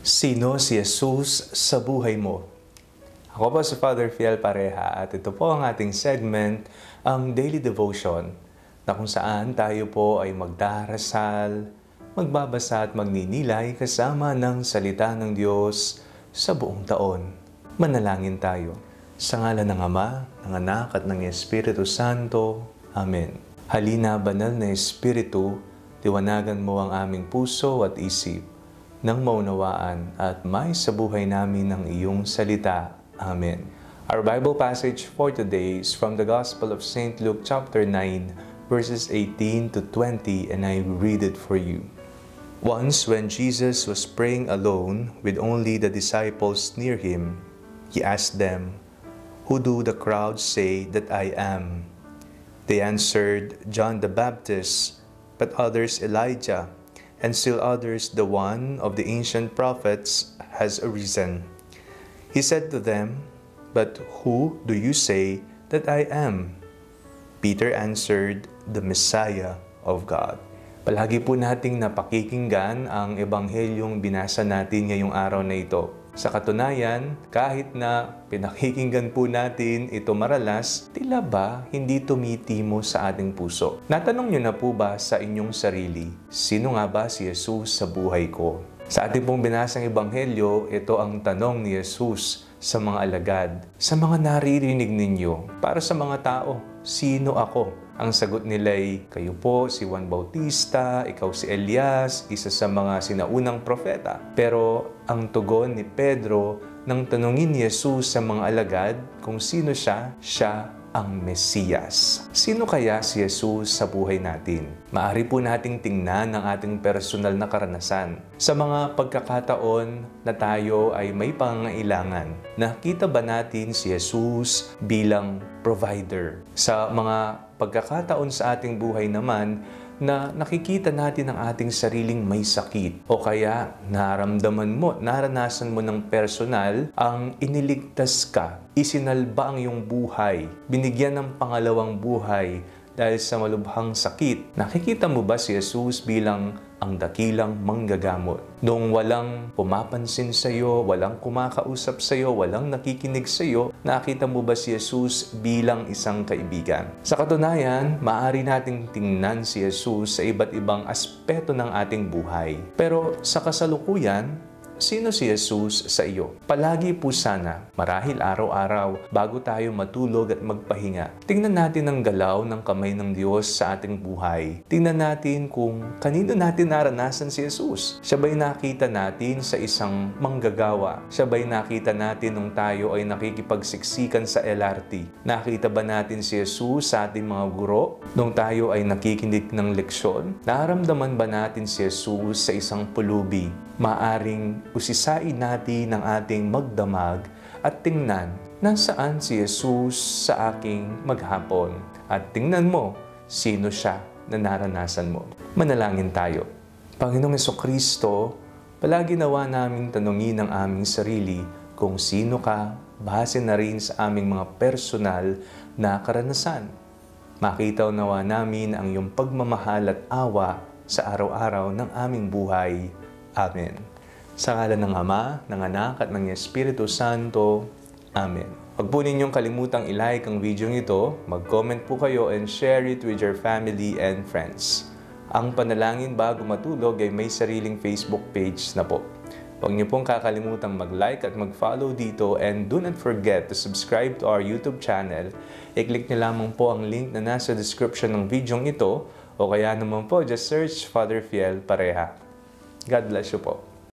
Sino si Jesus sa buhay mo? Ako po si Father Fiel Pareha at ito po ang ating segment, ang Daily Devotion, na kung saan tayo po ay magdarasal, magbabasa at magninilay kasama ng salita ng Diyos sa buong taon. Manalangin tayo. Sa ngalan ng Ama, ng Anak at ng Espiritu Santo. Amen. Halina, banal na Espiritu, liwanagan mo ang aming puso at isip, nang maunawaan at may sa buhay namin ng iyong salita. Amen. Our Bible passage for today is from the Gospel of St. Luke chapter 9, verses 18 to 20, and I read it for you. Once when Jesus was praying alone with only the disciples near him, he asked them, "Who do the crowds say that I am?" They answered, "John the Baptist, but others Elijah, and still others the one of the ancient prophets has arisen." He said to them, "But who do you say that I am?" Peter answered, "The Messiah of God." Palagi po nating napakikinggan ang ebanghelyong binasa natin ngayong araw na ito. Sa katunayan, kahit na pinakikinggan po natin ito maralas, tila ba hindi tumitimo sa ating puso? Natanong niyo na po ba sa inyong sarili, sino nga ba si Jesus sa buhay ko? Sa ating pong binasang ebanghelyo, ito ang tanong ni Jesus sa mga alagad. Sa mga naririnig ninyo, para sa mga tao, sino ako? Ang sagot nila ay, kayo po si Juan Bautista, ikaw si Elias, isa sa mga sinaunang propeta. Pero ang tugon ni Pedro nang tanungin ni Jesus sa mga alagad kung sino siya, siya ang Mesiyas. Sino kaya si Jesus sa buhay natin? Maari po nating tingnan ang ating personal na karanasan. Sa mga pagkakataon na tayo ay may pangangailangan, nakita ba natin si Jesus bilang provider? Sa mga pagkakataon sa ating buhay naman na nakikita natin ang ating sariling may sakit o kaya naranasan mo ng personal ang iniligtas ka, isinalba ang iyong buhay, binigyan ng pangalawang buhay dahil sa malubhang sakit. Nakikita mo ba si Jesus bilang ang dakilang manggagamot? Nung walang pumapansin sa iyo, walang kumakausap sa iyo, walang nakikinig sa iyo, nakita mo ba si Jesus bilang isang kaibigan? Sa katunayan, maaari nating tingnan si Jesus sa iba't ibang aspeto ng ating buhay. Pero sa kasalukuyan, sino si Jesus sa iyo? Palagi po sana, marahil araw-araw, bago tayo matulog at magpahinga, tingnan natin ang galaw ng kamay ng Diyos sa ating buhay. Tingnan natin kung kanino natin naranasan si Jesus. Siya ba'y nakita natin sa isang manggagawa? Siya ba'y nakita natin nung tayo ay nakikipagsiksikan sa LRT? Nakita ba natin si Jesus sa ating mga guro? Nung tayo ay nakikinig ng leksyon? Naramdaman ba natin si Jesus sa isang pulubi? Maaring usisain natin ang ating magdamag at tingnan nasaan si Jesus sa aking maghapon. At tingnan mo sino siya na naranasan mo. Manalangin tayo. Panginoong Jesucristo, palagi nawa naming tanungin ang aming sarili kung sino ka, base na rin sa aming mga personal na karanasan. Makita nawa namin ang iyong pagmamahal at awa sa araw-araw ng aming buhay. Amen. Sa ngalan ng Ama, ng Anak at ng Espiritu Santo. Amen. Huwag po ninyong kalimutang i-like ang video ito, mag-comment po kayo and share it with your family and friends. Ang panalangin bago matulog ay may sariling Facebook page na po. Huwag niyo pong kakalimutang mag-like at mag-follow dito, and do not forget to subscribe to our YouTube channel. I-click niyo lamang po ang link na nasa description ng video ito, o kaya naman po just search Father Fiel Pareha. God bless you po.